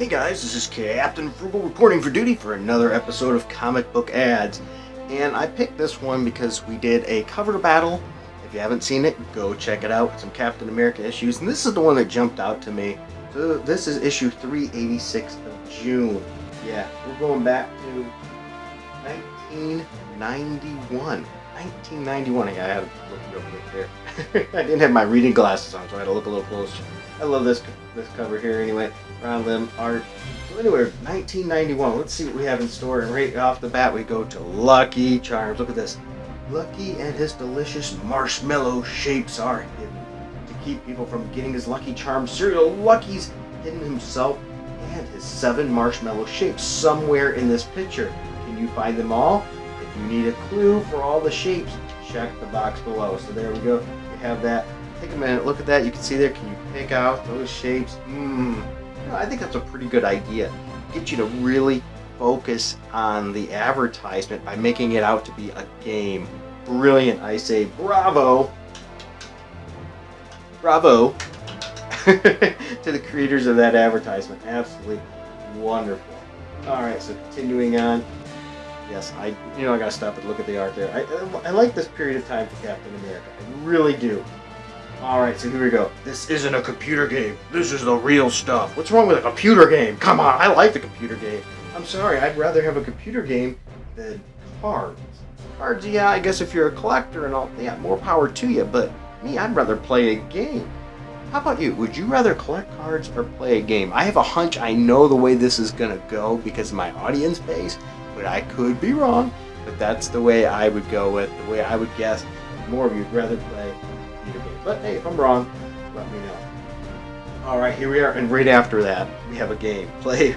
Hey guys, this is Captain Frugal reporting for duty for another episode of Comic Book Ads. And I picked this one because we did a cover battle. If you haven't seen it, go check it out. Some Captain America issues. And this is the one that jumped out to me. So this is issue 386 of June. Yeah, we're going back to 1991. 1991. I had to look real quick there. I didn't have my reading glasses on, so I had to look a little closer. I love this cover here anyway. Round limb art. So anyway, 1991. Let's see what we have in store. And right off the bat, we go to Lucky Charms. Look at this. Lucky and his delicious marshmallow shapes are hidden. To keep people from getting his Lucky Charms cereal, Lucky's hidden himself and his 7 marshmallow shapes somewhere in this picture. Can you find them all? If you need a clue for all the shapes, check the box below. So there we go. We have that. Take a minute, look at that. You can see there. Can you pick out those shapes? I think that's a pretty good idea. Get you to really focus on the advertisement by making it out to be a game. Brilliant. I say bravo. Bravo to the creators of that advertisement. Absolutely wonderful. All right, so continuing on. Yes, I gotta stop and look at the art there. I like this period of time for Captain America. I really do. Alright, so here we go. This isn't a computer game. This is the real stuff. What's wrong with a computer game? Come on, I like the computer game. I'm sorry, I'd rather have a computer game than cards. Cards, yeah, I guess if you're a collector and all, yeah, more power to you, but me, I'd rather play a game. How about you? Would you rather collect cards or play a game? I have a hunch I know the way this is going to go because of my audience base, but I could be wrong. But that's the way I would go with, the way I would guess. More of you'd rather play video games. But hey, if I'm wrong, let me know. Alright, here we are, and right after that, we have a game. Play.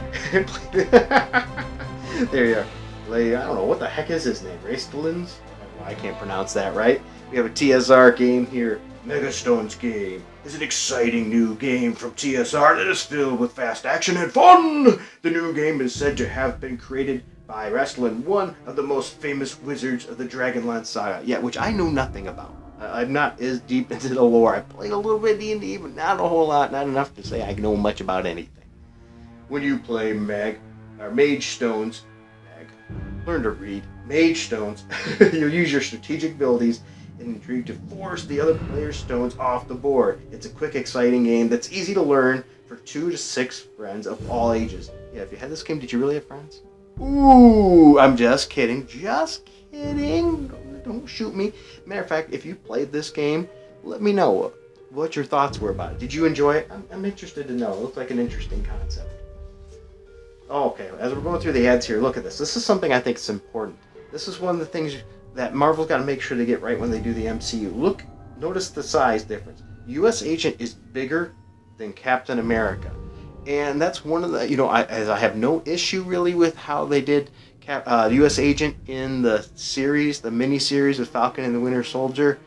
There you are. Play, I don't know, what the heck is his name? Raistlins? I can't pronounce that right. We have a TSR game here. Megastone's game is an exciting new game from TSR that is filled with fast action and fun! The new game is said to have been created by Raistlin, one of the most famous wizards of the Dragonlance saga. Yeah, which I know nothing about. I'm not as deep into the lore. I played a little bit of D&D, but not a whole lot, not enough to say I know much about anything. When you play Mage Stones, learn to read, Mage Stones, you'll use your strategic abilities and intrigue to force the other player's stones off the board. It's a quick, exciting game that's easy to learn for 2 to 6 friends of all ages. Yeah, if you had this game, did you really have friends? Ooh, I'm just kidding. Just kidding. Don't shoot me. Matter of fact, if you played this game, let me know what your thoughts were about it. Did you enjoy it? I'm interested to know. It looks like an interesting concept. Okay, as we're going through the ads here, look at this. This is something I think is important. This is one of the things that Marvel's got to make sure they get right when they do the MCU. Look, notice the size difference. U.S. Agent is bigger than Captain America. And that's one of the, I have no issue really with how they did U.S. Agent in the series, the mini-series with Falcon and the Winter Soldier.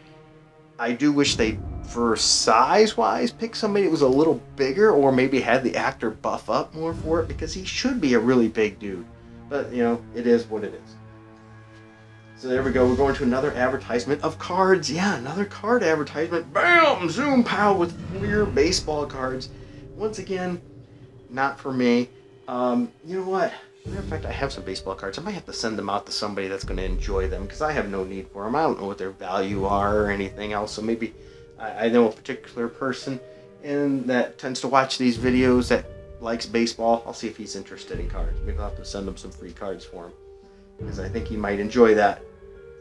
I do wish they, for size-wise, picked somebody that was a little bigger or maybe had the actor buff up more for it because he should be a really big dude. But, it is what it is. So there we go. We're going to another advertisement of cards. Yeah, another card advertisement. Bam! Zoom pow with clear baseball cards. Once again, not for me. You know what? Matter of fact, I have some baseball cards. I might have to send them out to somebody that's going to enjoy them because I have no need for them. I don't know what their value are or anything else. So maybe I know a particular person and that tends to watch these videos that likes baseball. I'll see if he's interested in cards. Maybe I'll have to send him some free cards for him because I think he might enjoy that.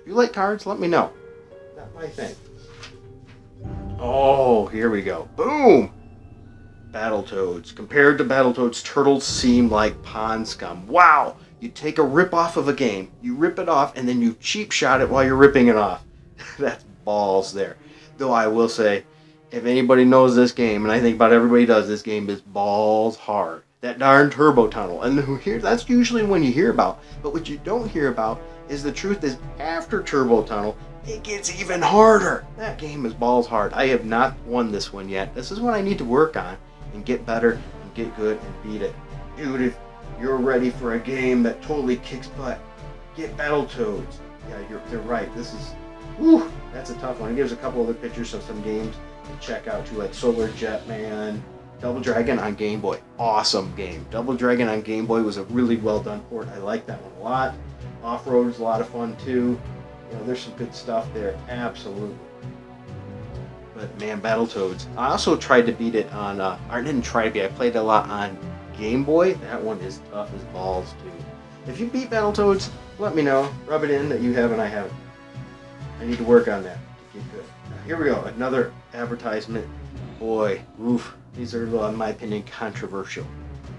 If you like cards, let me know. Not my thing. Oh, here we go. Boom! Battletoads. Compared to Battletoads, turtles seem like pond scum. Wow! You take a rip off of a game, you rip it off, and then you cheap shot it while you're ripping it off. That's balls there. Though I will say, if anybody knows this game, and I think about everybody does, this game is balls hard. That darn turbo tunnel. And that's usually when you hear about. But what you don't hear about is the truth is after turbo tunnel, it gets even harder. That game is balls hard. I have not won this one yet. This is what I need to work on and get better and get good and beat it. Dude, if you're ready for a game that totally kicks butt, get Battletoads. Yeah, they're right. This is, that's a tough one. It gives a couple other pictures of some games to check out too, like Solar Jetman, Double Dragon on Game Boy. Awesome game. Double Dragon on Game Boy was a really well done port. I like that one a lot. Off-road is a lot of fun too. You know, there's some good stuff there. Absolutely. But man, Battletoads. I also tried to beat it on, I didn't try to beat it. I played a lot on Game Boy. That one is tough as balls too. If you beat Battletoads, let me know. Rub it in that you have and I haven't. I need to work on that to get good. Now, here we go. Another advertisement. Boy, oof. These are, in my opinion, controversial.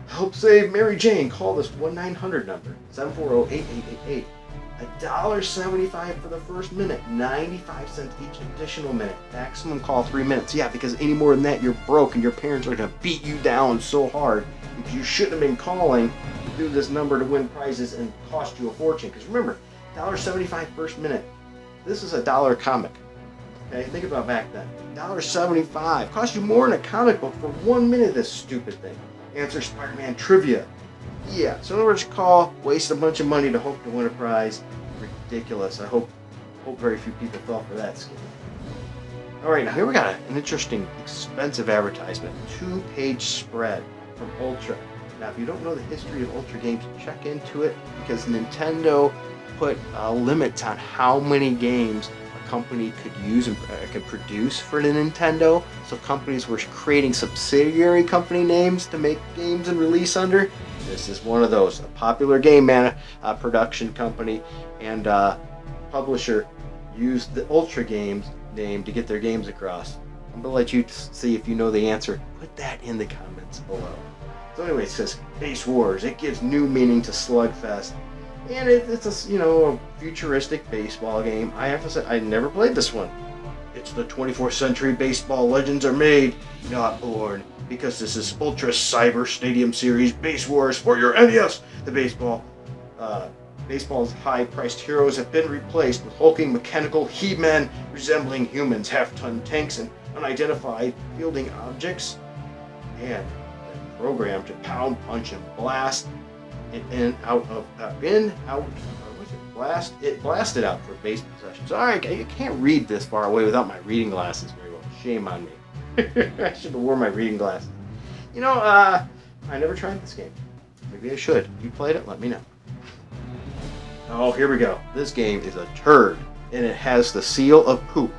Help save Mary Jane. Call this 1-900 number, 740-8888. $1.75 for the first minute, 95 cents each additional minute. Maximum call 3 minutes. Yeah, because any more than that, you're broke and your parents are going to beat you down so hard because you shouldn't have been calling to do this number to win prizes and cost you a fortune. Because remember, $1.75 first minute. This is a dollar comic. Okay, think about back then. $1.75 cost you more than a comic book for 1 minute of this stupid thing. Answer Spider-Man trivia. Yeah, so in other words, call, waste a bunch of money to hope to win a prize. Ridiculous. I hope very few people fell for that scheme. Alright, now here we got an interesting, expensive advertisement. 2-page spread from Ultra. Now, if you don't know the history of Ultra games, check into it because Nintendo put limits on how many games a company could use and could produce for the Nintendo. So companies were creating subsidiary company names to make games and release under. This is one of those. A popular game production company and publisher used the Ultra Games name to get their games across. I'm going to let you see if you know the answer. Put that in the comments below. So anyway, it says Base Wars. It gives new meaning to Slugfest. And it's a futuristic baseball game. I have to say, I never played this one. It's the 24th century baseball legends are made, not born. Because this is Ultra Cyber Stadium Series Base Wars for your NES. The baseball's high-priced heroes have been replaced with hulking mechanical he-men resembling humans, half-ton tanks, and unidentified fielding objects. And programmed to pound, punch, and blast blasted out for base possession. So I can't read this far away without my reading glasses very well. Shame on me. I should have worn my reading glasses. You know, I never tried this game. Maybe I should. If you played it, let me know. Oh, here we go. This game is a turd, and it has the seal of poop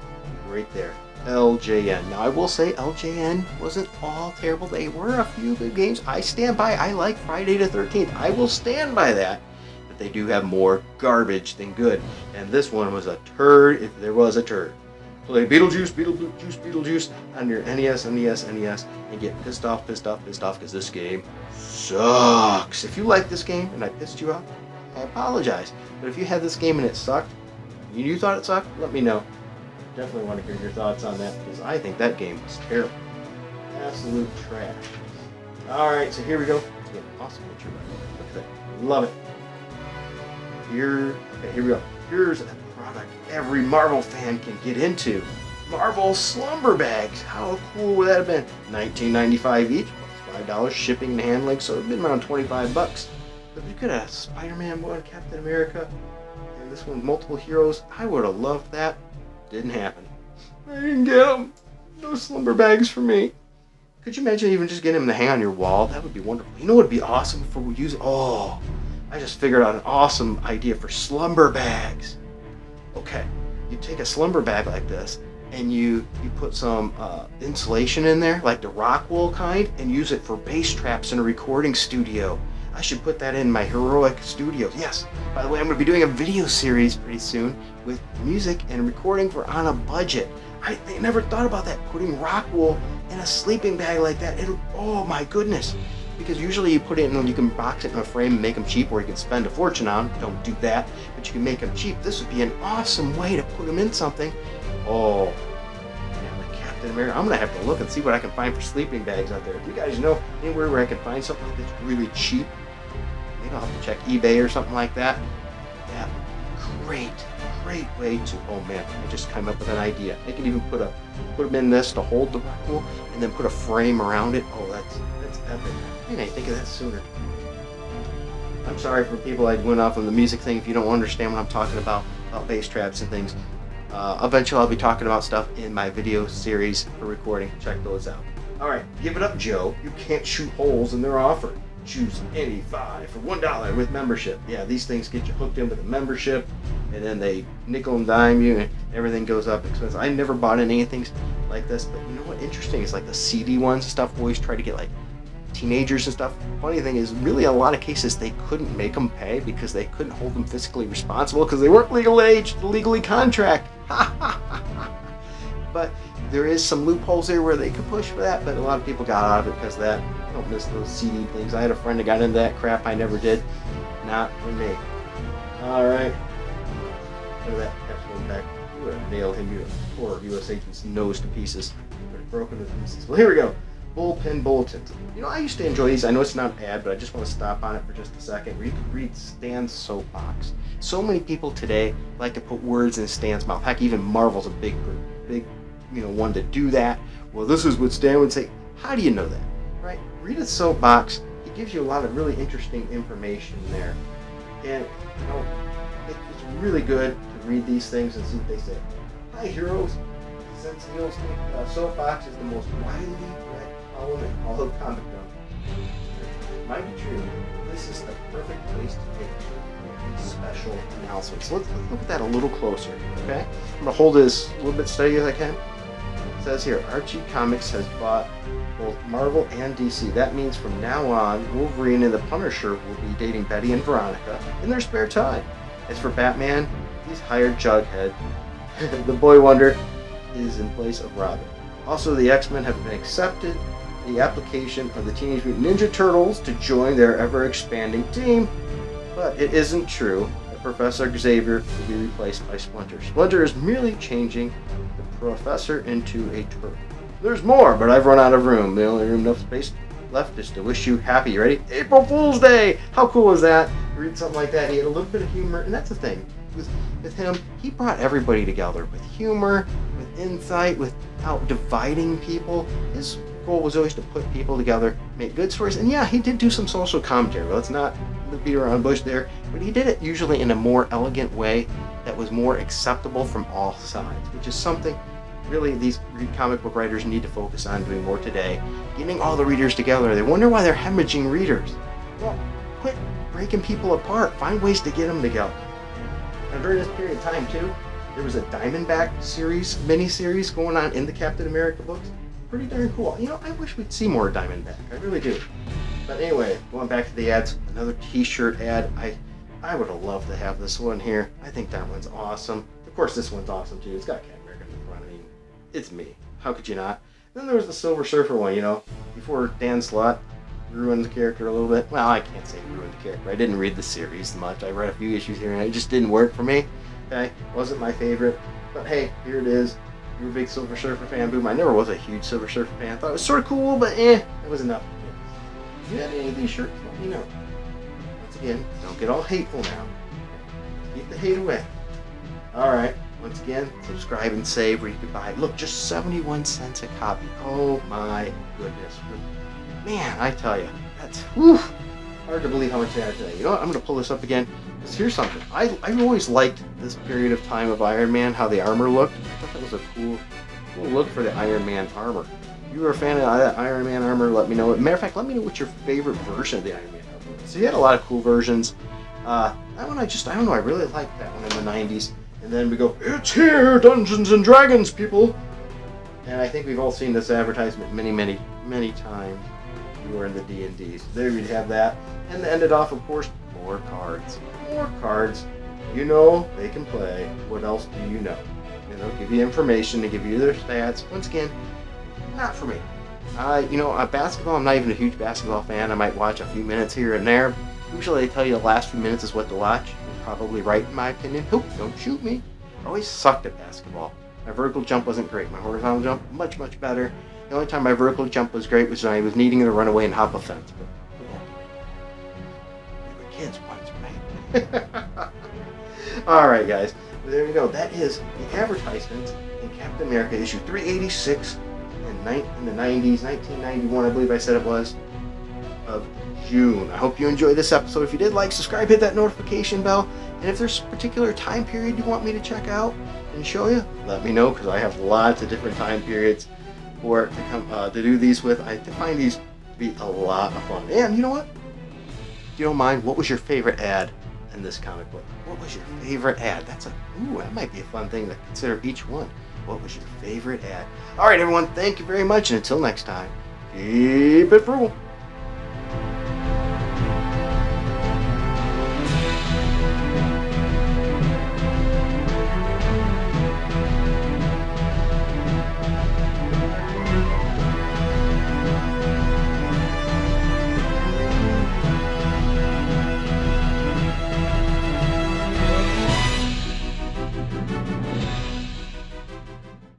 right there. LJN. Now, I will say LJN wasn't all terrible. They were a few good games. I stand by. I like Friday the 13th. I will stand by that. But they do have more garbage than good. And this one was a turd if there was a turd. Play Beetlejuice on your NES, and get pissed off because this game sucks. If you like this game and I pissed you off, I apologize. But if you had this game and it sucked, and you thought it sucked, let me know. Definitely want to hear your thoughts on that because I think that game was terrible. Absolute trash. Alright, so here we go. It's an awesome picture. Look at that. Love it. Here we go. Here's a product every Marvel fan can get into. Marvel slumber bags. How cool would that have been? $19.95 each, plus $5 shipping and handling, so it'd been around $25. But if you could have Spider-Man one, Captain America, and this one multiple heroes, I would have loved that. Didn't happen. I didn't get them. No slumber bags for me. Could you imagine even just getting them to hang on your wall? That would be wonderful. You know what would be awesome if we use? Oh, I just figured out an awesome idea for slumber bags. Okay, you take a slumber bag like this and you put some insulation in there, like the rock wool kind, and use it for bass traps in a recording studio. I should put that in my heroic studios. Yes, by the way, I'm going to be doing a video series pretty soon with music and recording for On a Budget. I never thought about that, putting rock wool in a sleeping bag like that. Oh my goodness. Because usually you put it in, you can box it in a frame and make them cheap, or you can spend a fortune on. Don't do that, but you can make them cheap. This would be an awesome way to put them in something. Oh, yeah, like Captain America. I'm going to have to look and see what I can find for sleeping bags out there. If you guys know anywhere where I can find something that's really cheap, maybe I'll have to check eBay or something like that. Yeah, great way to, oh man, I just came up with an idea. I can even put them in this to hold the rock wool and then put a frame around it. Oh, that's epic. I didn't think of that sooner. I'm sorry for people I went off on the music thing if you don't understand what I'm talking about bass traps and things. Eventually I'll be talking about stuff in my video series for recording. Check those out. Alright, give it up, Joe. You can't shoot holes in their offer. Choose any 5 for $1 with membership. Yeah, these things get you hooked in with a membership, and then they nickel and dime you, and everything goes up expensive. I never bought anything like this, but you know what? Interesting is like the CD ones and stuff always try to get like teenagers and stuff. Funny thing is, really, in a lot of cases, they couldn't make them pay because they couldn't hold them fiscally responsible because they weren't legal age to legally contract. But there is some loopholes here where they could push for that, but a lot of people got out of it because of that. I don't miss those CD things. I had a friend that got into that crap. I never did. Not for me. Alright. Look at that. Capsule back. You would have nailed him. You would have tore US agent's nose to pieces. Would have broken to pieces. Well, here we go. Bullpen bulletins. You know, I used to enjoy these. I know it's not an ad, but I just want to stop on it for just a second. Where you can read Stan's soapbox. So many people today like to put words in Stan's mouth. Heck, even Marvel's a big one to do that. Well, this is what Stan would say. How do you know that, right? Read his soapbox. He gives you a lot of really interesting information there, and you know, it's really good to read these things and see what they say. Hi, heroes. Since Neil's soapbox is the most widely read column in all of comic book, might be true. This is the perfect place to take special announcements. Let's look at that a little closer. Okay, I'm gonna hold this a little bit steady as I can. It says here, Archie Comics has bought both Marvel and DC. That means from now on, Wolverine and the Punisher will be dating Betty and Veronica in their spare time. As for Batman, he's hired Jughead. The Boy Wonder is in place of Robin. Also, the X-Men have been accepted the application of the Teenage Mutant Ninja Turtles to join their ever-expanding team. But it isn't true that Professor Xavier will be replaced by Splinter. Splinter is merely changing the Professor into a turtle. There's more, but I've run out of room. The only room enough space left is to wish you happy. You ready? April Fool's Day! How cool is that? You read something like that, he had a little bit of humor, and that's the thing. With him, he brought everybody together with humor, with insight, without dividing people. His goal was always to put people together, make good stories, and yeah, he did do some social commentary. Let's not beat around the bush there, but he did it usually in a more elegant way that was more acceptable from all sides, which is something really these comic book writers need to focus on doing more today. Getting all the readers together. They wonder why they're hemorrhaging readers. Well, quit breaking people apart. Find ways to get them together. And during this period of time too, there was a Diamondback mini-series going on in the Captain America books. Pretty darn cool. You know, I wish we'd see more Diamondback. I really do. But anyway, going back to the ads, another T-shirt ad. I would have loved to have this one here. I think that one's awesome. Of course, this one's awesome too. It's got Captain America in the front. I mean, it's me. How could you not? Then there was the Silver Surfer one, you know, before Dan Slott ruined the character a little bit. Well, I can't say ruined the character. I didn't read the series much. I read a few issues here and it just didn't work for me. Okay, wasn't my favorite. But hey, here it is. You're a big Silver Surfer fan, boom. I never was a huge Silver Surfer fan. I thought it was sort of cool, but it was enough. If you had any of these shirts, let me know. Once again, don't get all hateful now. Keep the hate away. Alright, once again, subscribe and save where you can buy it. Look, just 71 cents a copy. Oh my goodness. Man, I tell you, that's hard to believe how much they have today. You know what? I'm going to pull this up again. Because here's something. I always liked this period of time of Iron Man, how the armor looked. I thought that was a cool look for the Iron Man armor. If you were a fan of that Iron Man armor, let me know. Matter of fact, let me know what your favorite version of the Iron Man armor was. So you had a lot of cool versions. That one I don't know, I really liked that one in the 90s. And then we go, it's here, Dungeons and Dragons, people! And I think we've all seen this advertisement many, many, many times. You were in the D&D. So there we'd have that. And to end it off, of course, more cards. More cards. You know they can play. What else do you know? You know, give you information, to give you their stats. Once again, not for me. Basketball, I'm not even a huge basketball fan. I might watch a few minutes here and there. Usually they tell you the last few minutes is what to watch. You're probably right in my opinion. Hope, don't shoot me. I always sucked at basketball. My vertical jump wasn't great. My horizontal jump, much, much better. The only time my vertical jump was great was when I was needing to run away and hop a fence. But, we were kids once, right? Alright guys, there you go. That is the advertisements in Captain America issue 386 in the 90s, 1991 I believe I said it was, of June. I hope you enjoyed this episode. If you did, like, subscribe, hit that notification bell, and if there's a particular time period you want me to check out and show you, let me know, because I have lots of different time periods support to come to do these with. I find these to be a lot of fun. And you know what? If you don't mind, what was your favorite ad in this comic book? What was your favorite ad? That might be a fun thing to consider each one. What was your favorite ad? All right, everyone, thank you very much, and until next time, keep it frugal.